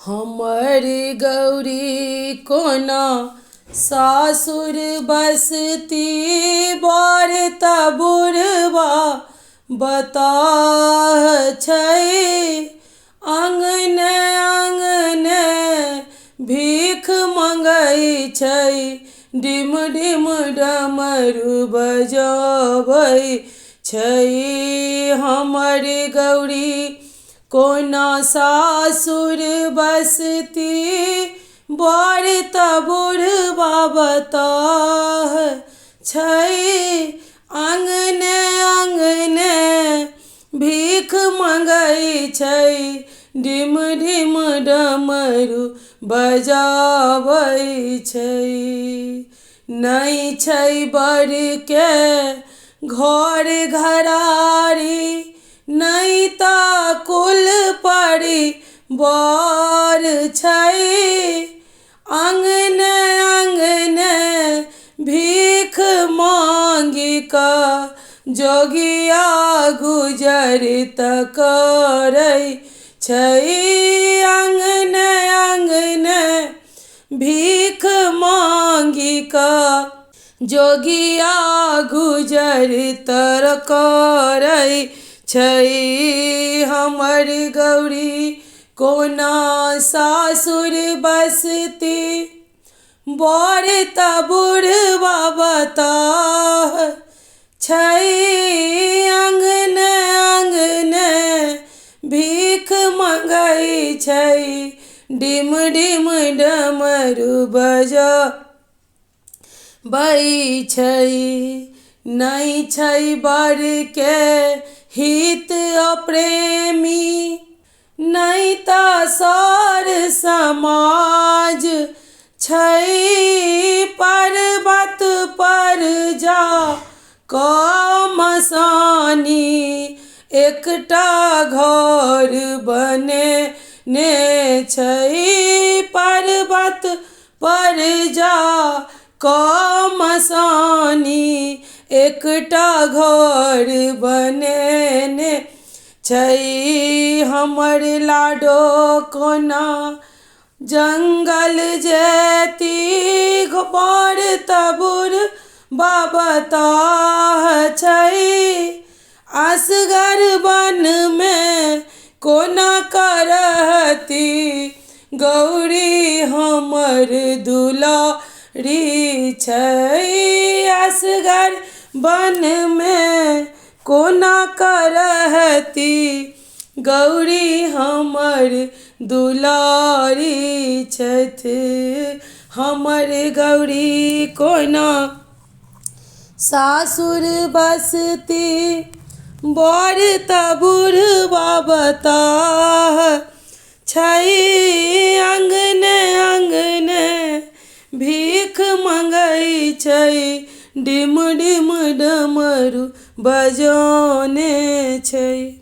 हमर गौरी कोना सासुर बसती बर बुढ़बा बताह छै। अंगने अंगने भीख मंगै छै, डिम डिम डमरू बजाबै छै। हमर गौरी कोना सासुर बसती बर बुढ़बा बताह छै। अंगने अंगने भीख मंगै छै, डिम डिम डमरू बजाबै छै। नहि छै बर के घर घरारी, नहि ता कुल परिवार छै। अंगने अंगने भीख मांगी कऽ जोगिया गुजर करै छै। अंगने अंगने भीख मांगी कऽ जोगिया गुजर करै छै। हमर गौरी कोना सासुर बसती बर बुढ़बा बताह छै। अंगने अंगने भीख मंगै छै, डिम डिम डमरू बजाबै छै। नहि छै बर के हित प्रेमी, नहि ता सर समाज छै। पर्वत पर जा कऽ मसानी एकटा घर बनेने छै। पर्वत पर जा कऽ मसानी एकटा घर बनेने छै। हमर लाडो कोना जंगल जेती बर बुढ़बा बताह छै। असगर वन में कोना करहती गौरी हमर दुलारी छै। असगर वन में कोना करहती गौरी हमर दुलारी छथि। हमर गौरी कोना सासुर बसती बर बुढ़बा बताह छै। अंगने अंगने भीख मंगै छै, डिम डिम डमरू बजाने छै।